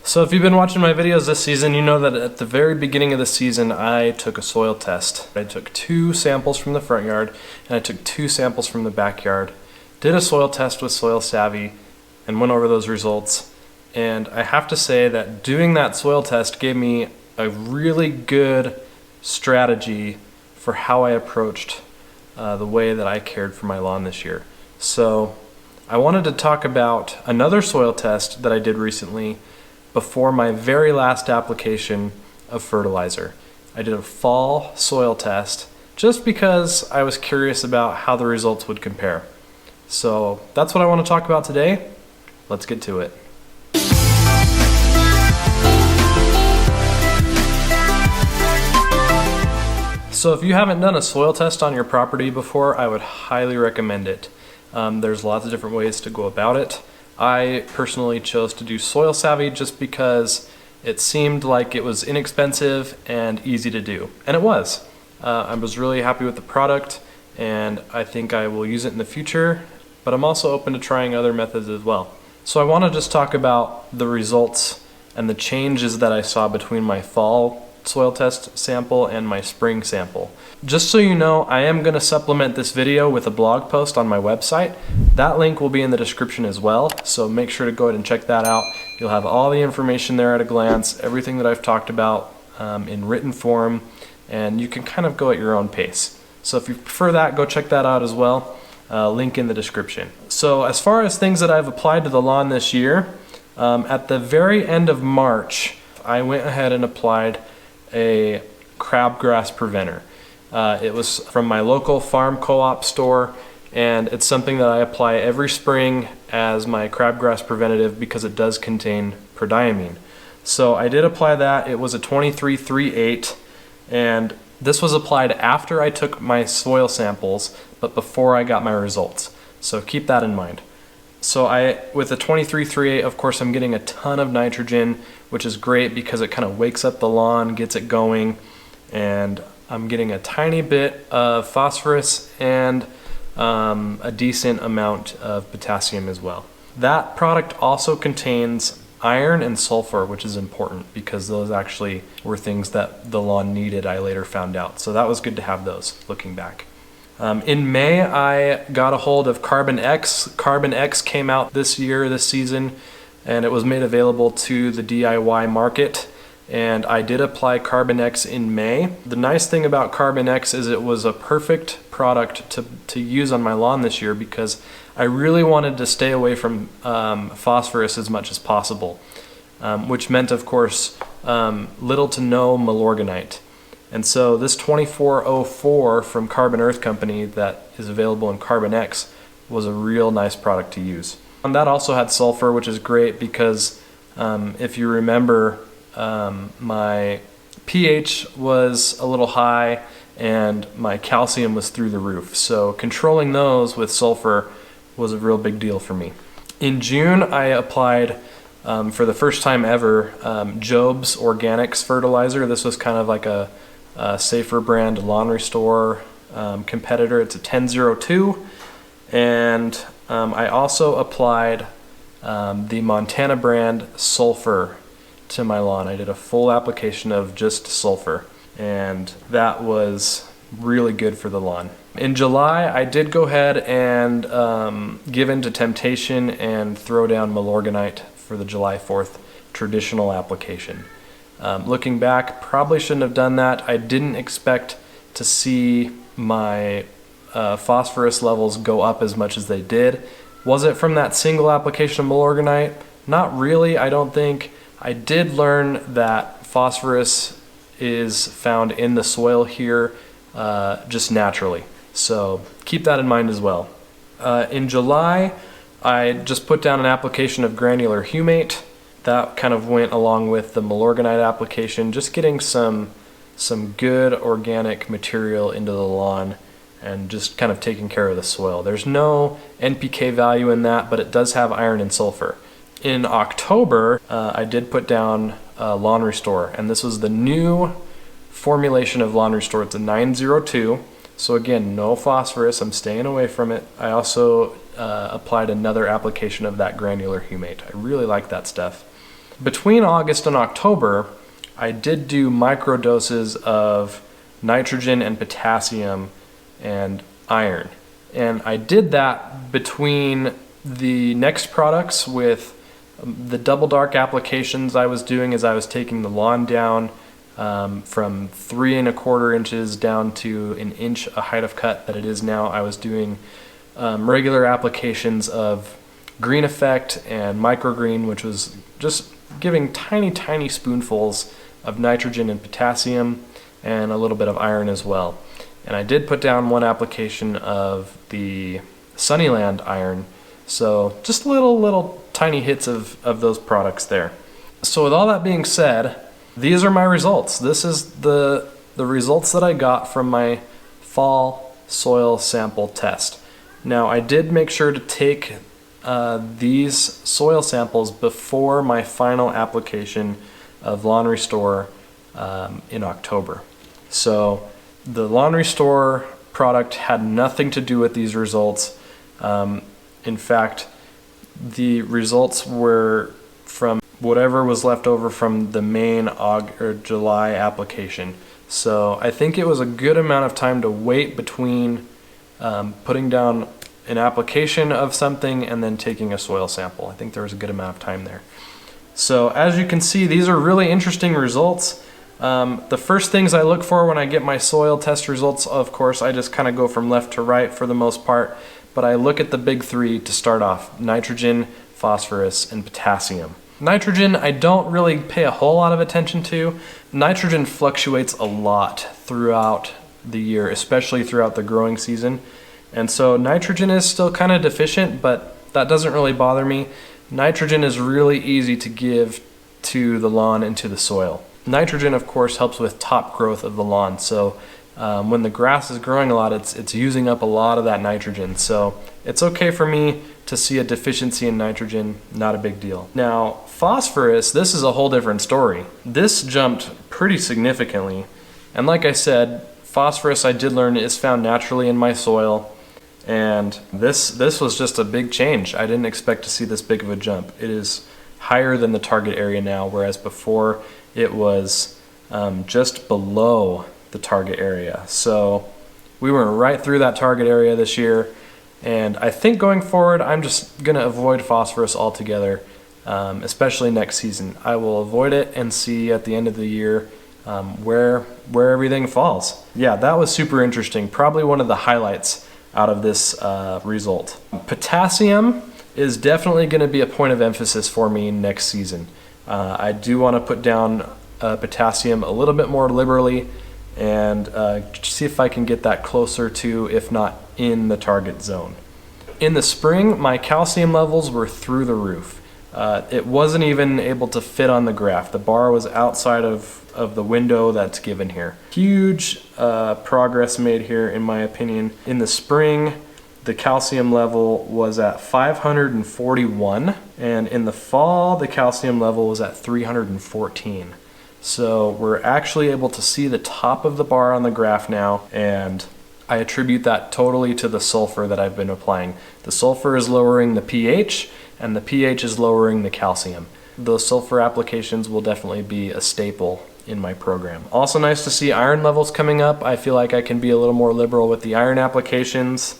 So if you've been watching my videos this season, you know that at the very beginning of the season I took a soil test. I took 2 samples from the front yard and I took 2 samples from the backyard, did a soil test with Soil Savvy and went over those results. And I have to say that doing that soil test gave me a really good strategy for how I approached the way that I cared for my lawn this year. So I wanted to talk about another soil test that I did recently before my very last application of fertilizer. I did a fall soil test just because I was curious about how the results would compare. So that's what I want to talk about today. Let's get to it. So if you haven't done a soil test on your property before, I would highly recommend it. There's lots of different ways to go about it. I personally chose to do Soil Savvy just because it seemed like it was inexpensive and easy to do. And it was. I was really happy with the product and I think I will use it in the future, but I'm also open to trying other methods as well. So I want to just talk about the results and the changes that I saw between my fall soil test sample and my spring sample. Just so you know, I am going to supplement this video with a blog post on my website. That link will be in the description as well, so make sure to go ahead and check that out. You'll have all the information there at a glance, everything that I've talked about in written form, and you can kind of go at your own pace. So if you prefer that, go check that out as well. Link in the description. So as far as things that I've applied to the lawn this year, at the very end of March, I went ahead and applied a crabgrass preventer. It was from my local farm co-op store, and it's something that I apply every spring as my crabgrass preventative because it does contain prodiamine. So I did apply that. It was a 23-3-8, and this was applied after I took my soil samples, but before I got my results. So keep that in mind. So with the 23-3-8, of course, I'm getting a ton of nitrogen, which is great because it kind of wakes up the lawn, gets it going, and I'm getting a tiny bit of phosphorus and a decent amount of potassium as well. That product also contains iron and sulfur, which is important because those actually were things that the lawn needed, I later found out. So that was good to have those, looking back. In May, I got a hold of CarbonX. CarbonX came out this season, and it was made available to the DIY market. And I did apply CarbonX in May. The nice thing about CarbonX is it was a perfect product to use on my lawn this year because I really wanted to stay away from phosphorus as much as possible, which meant, of course, little to no Milorganite. And so this 2404 from Carbon Earth Company that is available in CarbonX was a real nice product to use. And that also had sulfur, which is great because if you remember, my pH was a little high and my calcium was through the roof. So controlling those with sulfur was a real big deal for me. In June, I applied for the first time ever Job's Organics Fertilizer. This was kind of like a safer brand lawn restore competitor. It's a 1002, and I also applied the Montana brand sulfur to my lawn. I did a full application of just sulfur, and that was really good for the lawn. In July, I did go ahead and give in to temptation and throw down Milorganite for the July 4th traditional application. Looking back, probably shouldn't have done that. I didn't expect to see my phosphorus levels go up as much as they did. Was it from that single application of Milorganite? Not really, I don't think. I did learn that phosphorus is found in the soil here just naturally. So keep that in mind as well. In July, I just put down an application of granular humate. That kind of went along with the Milorganite application, just getting some good organic material into the lawn and just kind of taking care of the soil. There's no NPK value in that, but it does have iron and sulfur. In October, I did put down Lawn Restore, and this was the new formulation of Lawn Restore. It's a 902, so again, no phosphorus. I'm staying away from it. I also applied another application of that granular humate. I really like that stuff. between August and October, I did do micro doses of nitrogen and potassium and iron. And I did that between the next products with the double dark applications I was doing as I was taking the lawn down from 3 1/4 inches down to 1 inch a height of cut that it is now. I was doing regular applications of Green Effect and Microgreen, which was just giving tiny spoonfuls of nitrogen and potassium and a little bit of iron as well. And I did put down one application of the Sunnyland iron, so just little tiny hits of those products there. So with all that being said, these are my results. This is the results that I got from my fall soil sample test. Now I did make sure to take these soil samples before my final application of Lawn Restore in October. So the Lawn Restore product had nothing to do with these results. In fact, the results were from whatever was left over from the main July application. So I think it was a good amount of time to wait between putting down an application of something and then taking a soil sample. I think there was a good amount of time there. So as you can see, these are really interesting results. The first things I look for when I get my soil test results, of course, I just kind of go from left to right for the most part, but I look at the big three to start off: nitrogen, phosphorus, and potassium. Nitrogen, I don't really pay a whole lot of attention to. Nitrogen fluctuates a lot throughout the year, especially throughout the growing season. And so nitrogen is still kind of deficient, but that doesn't really bother me. Nitrogen is really easy to give to the lawn and to the soil. Nitrogen, of course, helps with top growth of the lawn. So when the grass is growing a lot, it's using up a lot of that nitrogen. So it's okay for me to see a deficiency in nitrogen, not a big deal. Now, phosphorus, this is a whole different story. This jumped pretty significantly. And like I said, phosphorus, I did learn, is found naturally in my soil. And this was just a big change. I didn't expect to see this big of a jump. It is higher than the target area now, whereas before it was just below the target area. So we went right through that target area this year. And I think going forward, I'm just gonna avoid phosphorus altogether, especially next season. I will avoid it and see at the end of the year where everything falls. Yeah, that was super interesting. Probably one of the highlights out of this result. Potassium is definitely going to be a point of emphasis for me next season. I do want to put down potassium a little bit more liberally and see if I can get that closer to, if not in the target zone. In the spring, my calcium levels were through the roof. It wasn't even able to fit on the graph. The bar was outside of the window that's given here. Huge progress made here, in my opinion. In the spring, the calcium level was at 541, and in the fall, the calcium level was at 314. So we're actually able to see the top of the bar on the graph now, and I attribute that totally to the sulfur that I've been applying. The sulfur is lowering the pH, and the pH is lowering the calcium. Those sulfur applications will definitely be a staple in my program. Also nice to see iron levels coming up. I feel like I can be a little more liberal with the iron applications.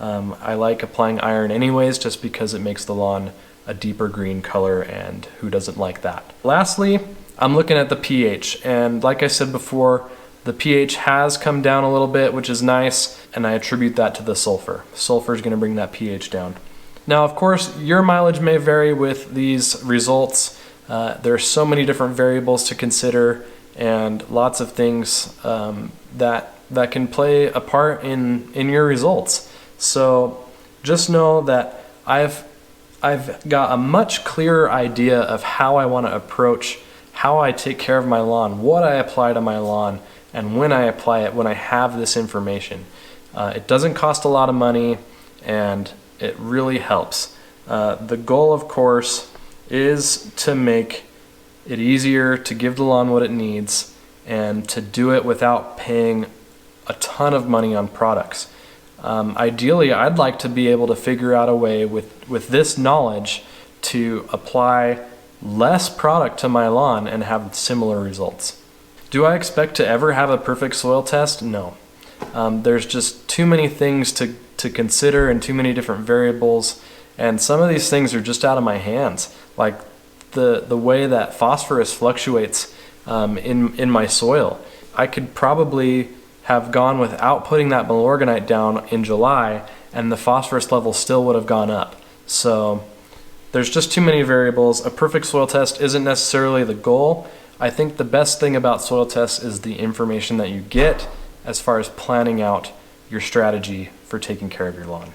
I like applying iron anyways, just because it makes the lawn a deeper green color, and who doesn't like that? Lastly, I'm looking at the pH, and like I said before, the pH has come down a little bit, which is nice, and I attribute that to the sulfur. Sulfur is going to bring that pH down. Now, of course, your mileage may vary with these results. There are so many different variables to consider, and lots of things that can play a part in your results. So just know that I've got a much clearer idea of how I want to approach how I take care of my lawn, what I apply to my lawn, and when I apply it, when I have this information. It doesn't cost a lot of money, and it really helps. The goal, of course, is to make it easier to give the lawn what it needs, and to do it without paying a ton of money on products. Ideally, I'd like to be able to figure out a way with this knowledge to apply less product to my lawn and have similar results. Do I expect to ever have a perfect soil test? No. There's just too many things to consider and too many different variables, and some of these things are just out of my hands. Like the way that phosphorus fluctuates in my soil. I could probably have gone without putting that Milorganite down in July, and the phosphorus level still would have gone up. So there's just too many variables. A perfect soil test isn't necessarily the goal. I think the best thing about soil tests is the information that you get as far as planning out your strategy for taking care of your lawn.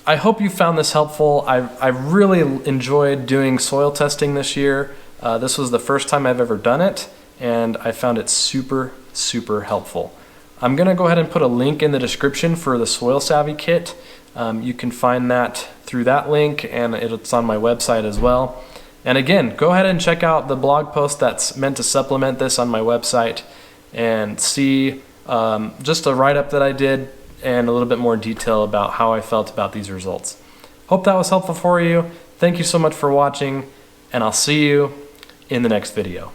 I hope you found this helpful. I really enjoyed doing soil testing this year. This was the first time I've ever done it, and I found it super helpful. I'm gonna go ahead and put a link in the description for the Soil Savvy kit. You can find that through that link, and it's on my website as well. And again, go ahead and check out the blog post that's meant to supplement this on my website and see just a write-up that I did and a little bit more detail about how I felt about these results. Hope that was helpful for you. Thank you so much for watching, and I'll see you in the next video.